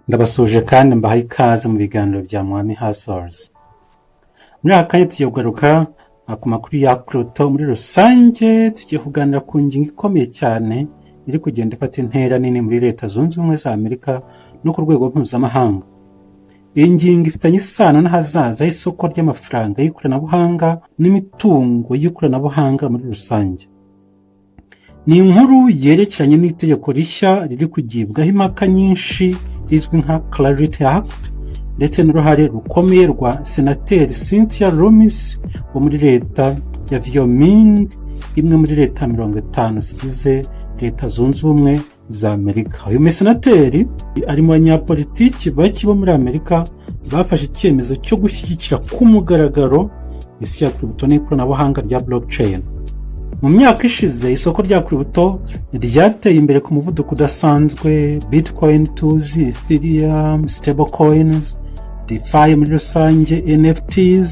Ndabasuje kandi mbahaye ikaze mu biganiro bya Mwami Hustles. Muri aka kanya tugiye kugaruka ku makuru ya crypto muri rusange. Tugiye kuganira ku ngingo ikomeye cyane iri kugenda ifata intera nini muri Leta Zunze Ubumwe za Amerika no ku rwego mpuzamahanga. Iyi ngingo ifitanye isano n'ahazaza h'isoko ry'amafaranga y'ikoranabuhanga n'imitungo y'ikoranabuhanga muri rusange. Ni inkuru yerekeranye n'itegeko rishya riri kugibwaho impaka nyinshi rizwi nka Clarity Act, ndetse n'uruhare rukomeye rwa Senateri Cynthia Lummis wo muri leta ya Wyoming, imwe muri leta 50 zigize Leta Zunze Ubumwe za Amerika. Uyu musenateri ari mu banyapolitiki bake bo muri Amerika bafashe icyemezo cyo gushyigikira ku mugaragaro isi ya crypto n'ikoranabuhanga rya blockchain. Mu myaka ishize isoko rya crypto ryateye imbere ku muvuduko udasanzwe. Bitcoin tuzi, Ethereum, stablecoins, DeFi muri rusange, NFTs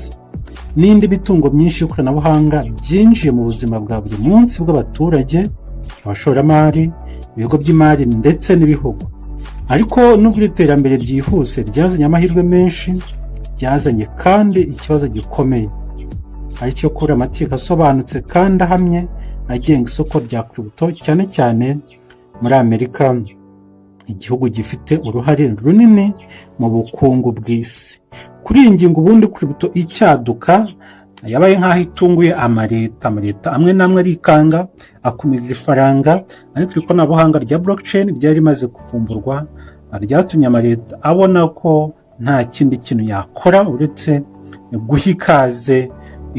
n'indi mitungo myinshi y'ikoranabuhanga byinjiye mu buzima bwa buri munsi bw'abaturage, abashoramari, ibigo by'imari ndetse n'ibihugu. Ariko nubwo iterambere ryihuse ryazanye amahirwe menshi, ryazanye kandi ikibazo gikomeye, aricyo kuri amategeko asobanutse kandi ahamye agenga isoko rya crypto, cyane cyane muri Amerika, igihugu gifite uruhare runini mu bukungu bw'isi. Kuri iyi ngingo ubundi crypto icyaduka yabaye nk'aho itunguye amaleta amwe n'amwe arikanga akumira ifaranga, ariko ikoranabuhanga rya blockchain ryari rimaze kuvumburwa, ryatumye amaleta abona ko nta kindi kintu yakora uretse guha ikaze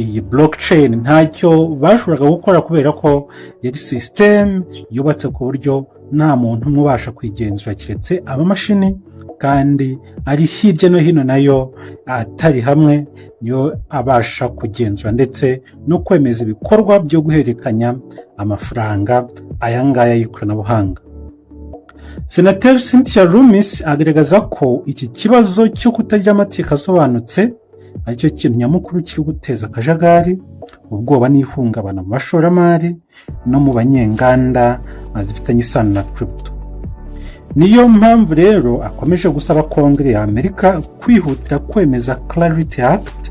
iyi blockchain. Ntacyo bashoboraga gukora kubera ko yari system yubatse ku buryo nta muntu umwe ubasha kwigenzura keretse amamashini, kandi ari hirya no hino nayo atari hamwe niyo abasha kugenzura ndetse no kwemeza ibikorwa byo guhererekanya amafaranga aya ngaya y'ikoranabuhanga. Senateri Cynthia Lummis agaragaza ko iki kibazo cyo kutagira amategeko asobanutse aricyo kintu nyamukuru kiri guteza akajagari, ubwoba n'ihungabana mu bashoramari no mu banyenganda zifitanye isano na crypto. Niyo mpamvu rero akomeje gusaba Kongere ya Amerika kwihutira kwemeza Clarity Act,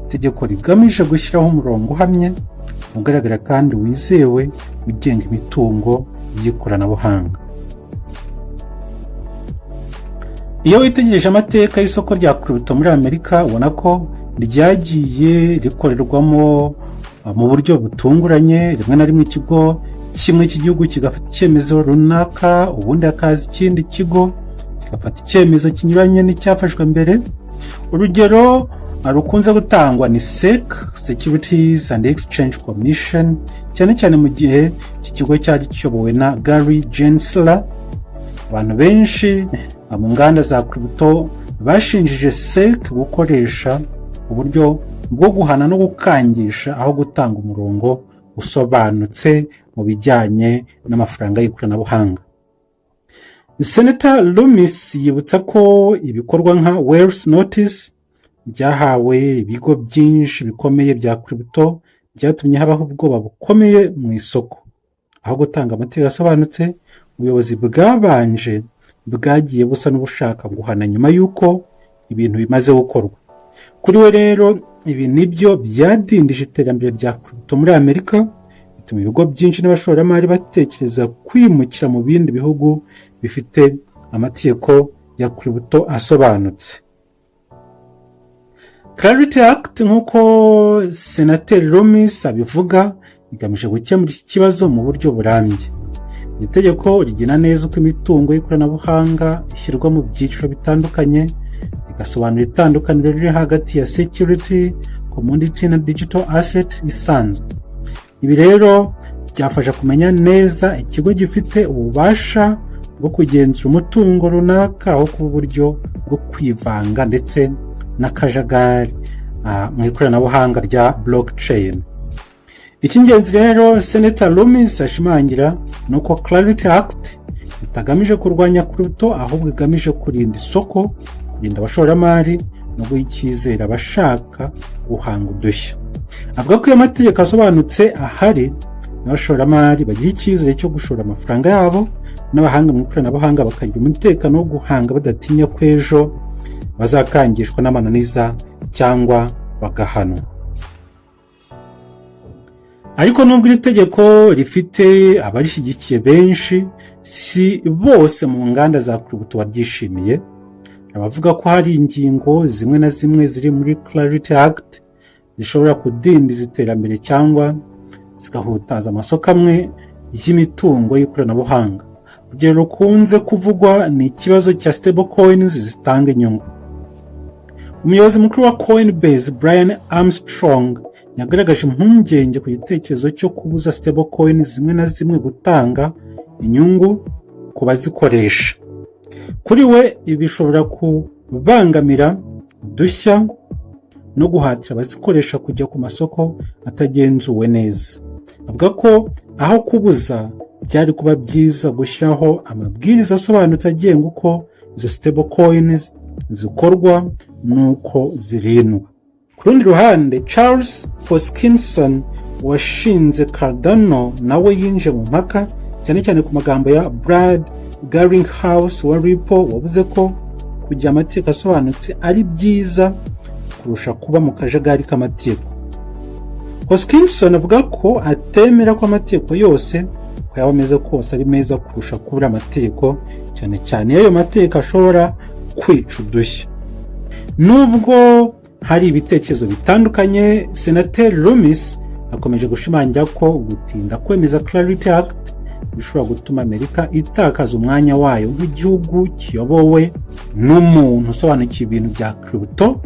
itegeko rigamije gushyiraho umurongo uhamye, ugaragara kandi wizewe ugenga imitungo y'ikoranabuhanga. Iyo witegereje amateka y'isoko rya crypto muri Amerika, ubona ko ryagiye rikorerwamo mu buryo butunguranye. Rimwe na rimwe ikigo kimwe cy'igihugu kigafata icyemezo runaka, ubundi hakaza ikindi kigo kigafata icyemezo kinyuranye n'icyafashwe mbere. Urugero rukunze gutangwa ni SEC, Securities and Exchange Commission, cyane cyane mu gihe iki kigo cyari kiyobowe na Gary Gensler. Abantu benshi mu nganda za crypto bashinjije SEC gukoresha uburyo bwo guhana no gukangisha aho gutanga umurongo usobanutse mu bijyanye n'amafaranga y'ikoranabuhanga. Senator Lummis yibutsa ko ibikorwa nka Wells Notice byahawe ibigo byinshi bikomeye bya crypto, byatumye habaho ubwoba bukomeye mu isoko. Aho gutanga amategeko asobanutse, ubuyobozi bwabanje bwagiye busa n'ubushaka guhana nyuma y'uko ibintu bimaze gukorwa. Kuri we rero ibi nibyo byadindije iterambere rya crypto muri Amerika, bituma ibigo byinshi n'abashoramari batekereza kwimukira mu bindi bihugu bifite amategeko ya crypto asobanutse. Clarity Act nk'uko Senateri Lummis abivuga, igamije gukemura iki kibazo mu buryo burambye. Iri tegeko rigena neza uko imitungo y'ikoranabuhanga ishyirwa mu byiciro bitandukanye, rigasobanura itandukaniro riri hagati ya security, commodity na digital asset isanzwe. Ibi rero byafasha kumenya neza ikigo gifite ububasha bwo kugenzura umutungo runaka, aho kuba uburyo bwo kwivanga ndetse n'akajagari mu ikoranabuhanga rya blockchain. Icy'ingenzi rero Senator Lummis ashimangira ni uko Clarity Act itagamije kurwanya crypto, ahubwo igamije kurinda isoko, kurinda abashoramari no guha icyizere abashaka guhanga udushya. Avuga ko iyo amategeko asobanutse ahari, n'abashoramari bagira icyizere cyo gushora amafaranga yabo n'abahanga mu ikoranabuhanga bakagira umutekano wo guhanga badatinya ko ejo bazakangishwa n'amananiza cyangwa bagahanwa. Ariko nubwo iri tegeko rifite abarishyigikiye benshi, si bose mu nganda za Crypto baryishimiye. Abavuga ko hari ingingo zimwe na zimwe ziri muri Clarity Act zishobora kudindiza iterambere cyangwa zigahutaza amasoko amwe y'imitungo y'ikoranabuhanga. Urugero rukunze kuvugwa ni ikibazo cya stablecoins zitanga inyungu. Umuyobozi mukuru wa Coinbase Brian Armstrong yagaragaje impungenge ku gitekerezo cyo kubuza stablecoins zimwe na zimwe gutanga inyungu ku bazikoresha. Kuri we ibi bishobora kubangamira udushya no guhatira abazikoresha kujya ku masoko atagenzuwe neza. Avuga ko aho kubuza byari kuba byiza gushyiraho amabwiriza asobanutse agenga uko izo stablecoins zikorwa n'uko zirindwa. Ku rundi ruhande, Charles Hoskinson washinze Cardano nawe yinje mu mpaka cyane cyane ku magambo ya Brad Garlinghouse wa Ripple wavuze ko kugira amategeko asobanutse ari byiza kurusha kuba mu kajagari k'amategeko. Hoskinson avuga ko atemera ko amategeko yose ko yaba ameze kose ari meza kurusha kubura amategeko, cyane cyane ayo mategeko ashobora kwica udushya. Nubwo hari ibitekerezo bitandukanye, Senateri Loomis akomeje gushimangira ko gutinda kwemeza Clarity Act bishobora gutuma Amerika itakaza umwanya wayo nk'igihugu kiyobowe n'umuntu usobanukiwe ibintu bya crypto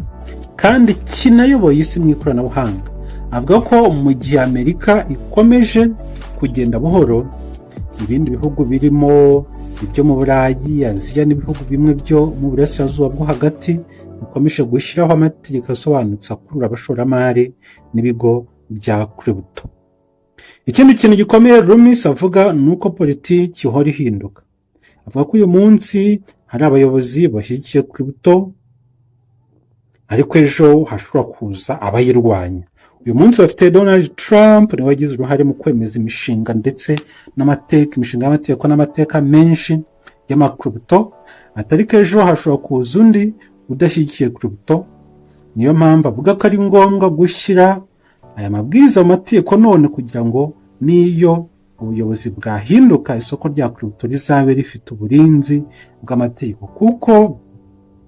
kandi kinayoboye isi mu ikoranabuhanga. Avuga ko mu gihe Amerika ikomeje kugenda buhoro, ibindi bihugu birimo ibyo mu Burayi, Aziya n'ibihugu bimwe byo mu burasirazuba bwo hagati bikomeje gushyiraho amategeko asobanutse akurura abashoramari n'ibigo bya crypto. Ikindi kintu gikomeye Loomis avuga ni uko politiki ihora ihinduka. Avuga ko uyu munsi hari abayobozi bashyigikiye crypto ariko ejo hashobora kuza abayirwanya. Uyu munsi bafite Donald Trump niwe wagize uruhare mu kwemeza imishinga ndetse imishinga y'amategeko n'amateka menshi y'amakrypto, ariko ejo hashobora kuza undi udashyigikiye crypto. Niyo mpamvu avuga ko ari ngombwa gushyira aya mabwiriza mu mategeko none kugira ngo niyo ubuyobozi bwahinduka isoko rya crypto rizabe rifite uburinzi bw'amategeko, kuko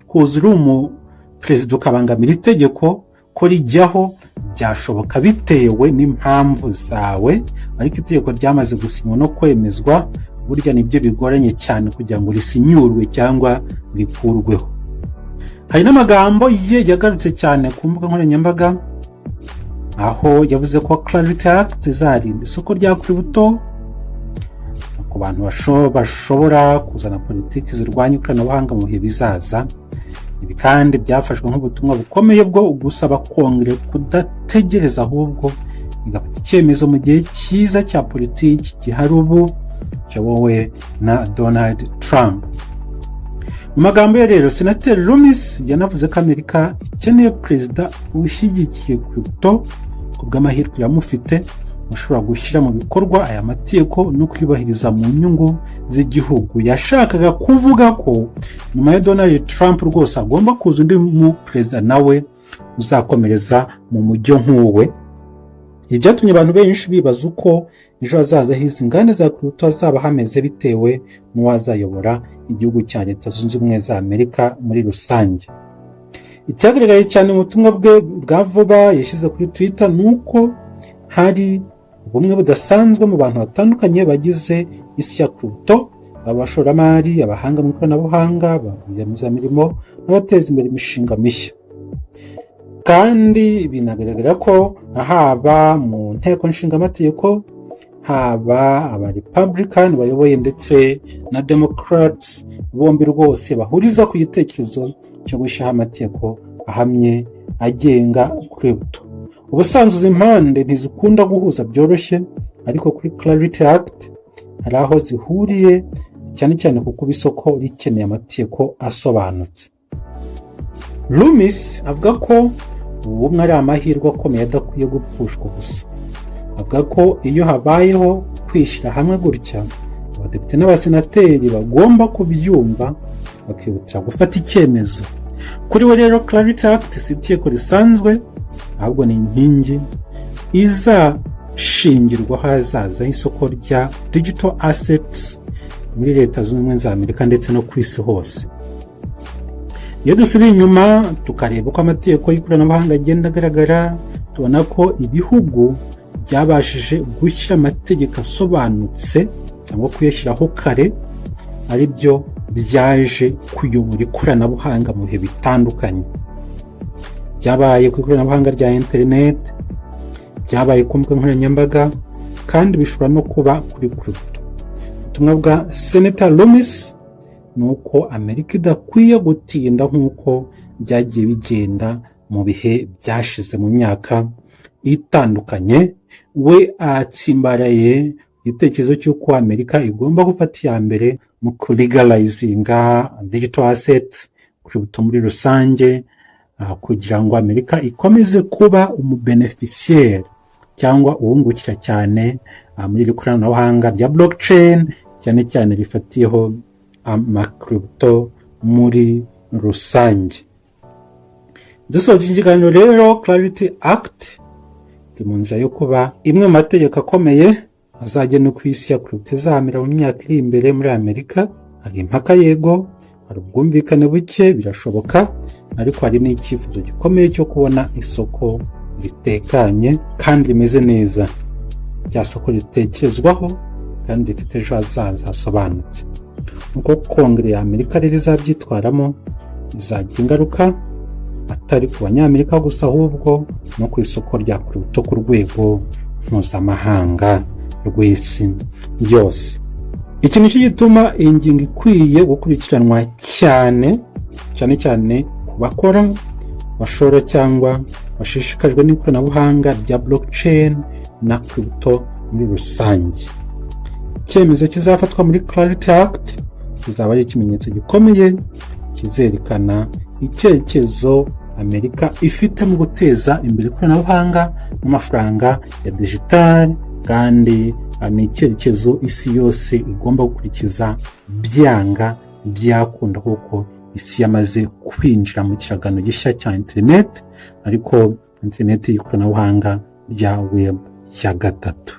kuza uri umuperezida ukabangamira itegeko ko rijyaho byashoboka bitewe n'impamvu zawe, ariko itegeko ryamaze gusinywa no kwemezwa burya nibyo bigoranye cyane kugira ngo risinyurwe cyangwa rikurweho. Hari n'amagambo ye yagarutse cyane ku mbuga nkoranyambaga aho yavuze ko Clarity Act izarinda isoko rya crypto ku bantu bashobora kuzana politiki zirwanya ikoranabuhanga mu bihe bizaza. Ibi kandi byafashwe nk'ubutumwa bukomeye bwo gusaba Kongere kudategereza ahubwo igafata icyemezo mu gihe cyiza cya politiki gihari ubu cyobowe na Donald Trump. Mu magambo ye rero, Senateri Loomis yanavuze ko Amerika ikeneye perezida ushyigikiye crypto ku bw'amahirwe iramufite ushobora gushyira mu bikorwa aya mategeko no kwibahiriza mu nyungu z'igihugu. Yashakaga kuvuga ko nyuma ya Donald Trump rwose agomba kuza undi mu perezida nawe uzakomereza mu mujyo nk'uwe. Ibi byatumye abantu benshi bibaza uko ejo hazaza hizi inganda za crypto hazaba hameze bitewe n'uwazayobora igihugu cya Leta Zunze Ubumwe za Amerika muri rusange. Icyagaragaye cyane mu butumwa bwe bwa vuba yashyize kuri Twitter ni uko hari ubumwe budasanzwe mu bantu batandukanye bagize isi ya crypto, abashoramari, abahanga mu ikoranabuhanga, ba rwiyemezamirimo n'abateza imbere imishinga mishya. Kandi binagaragara ko haba mu nteko nshingamategeko, haba aba Republican bayoboye ndetse na Democrats, bombi rwose bahuriza ku gitekerezo cyo gushyiraho amategeko ahamye agenga crypto. Ubusanzwe izi mpande ntizikunda guhuza byoroshye, ariko kuri Clarity Act hari aho zihuriye cyane cyane kuko isoko rikeneye amategeko asobanutse. Loomis avuga ko ubumwe ari amahirwe akomeye adakwiye gupfushwa gusa. Avuga ko iyo habayeho kwishyira hamwe gutya, abadepite n'abasenateri bagomba kubyumva bakihutira gufata icyemezo. Kuri we rero Clarity Act si itegeko risanzwe, ahubwo ni inkingi izashingirwaho hazaza isoko rya digital assets muri Leta Zunze Ubumwe za Amerika ndetse no ku isi hose. Iyo dusubiye inyuma tukareba uko amategeko y'ikoranabuhanga agenda agaragara, tubona ko ibihugu byabashije gushyira amategeko asobanutse cyangwa kuyashyiraho kare, ari byo byaje kuyobora ikoranabuhanga mu bihe bitandukanye. Byabaye ku ikoranabuhanga rya internet, byabaye ku mbuga nkoranyambaga, kandi bishobora no kuba kuri crypto. Ubutumwa bwa Senator Loomis ni uko Amerika idakwiye gutinda nk'uko byagiye bigenda mu bihe byashize mu myaka itandukanye. We atsimbaraye igitekerezo cy'uko Amerika igomba gufata iya mbere mu kulegalizinga digital assets, crypto muri rusange, kugira ngo Amerika ikomeze kuba umubeneficiaire cyangwa uwungukira cyane muri iri koranabuhanga rya blockchain, cyane cyane rifatiyeho amakrypto muri rusange. Dusoza ikiganiro rero, Clarity Act iri mu nzira yo kuba imwe mu mategeko akomeye azagena ku isi ya crypto izamera mu myaka iri imbere muri Amerika. Hari impaka yego, hari ubwumvikane buke, birashoboka, ariko hari n'icyifuzo gikomeye cyo kubona isoko ritekanye kandi rimeze neza, rya soko ritekerezwaho kandi rifite ejo hazaza hasobanutse. Uko Kongere ya Amerika rero izabyitwaramo izagira ingaruka atari ku banyamerika gusa, ahubwo no ku isoko rya crypto ku rwego mpuzamahanga rw'isi yose. Iki nicyo gituma iyi ngingo ikwiye gukurikiranwa cyane ku bakora, bashora cyangwa bashishikajwe n'ikoranabuhanga rya blockchain na crypto muri rusange. Icyemezo kizafatwa muri Clarity Act kizaba ari ikimenyetso gikomeye kizerekana icyerekezo Amerika ifite mu guteza imbere ikoranabuhanga n'amafaranga ya digital, kandi ni icyerekezo isi yose igomba gukurikiza byanga byakunda, kuko isi yamaze kwinjira mu kiragano gishya cya internet, ariko internet y'ikoranabuhanga rya web ya gatatu.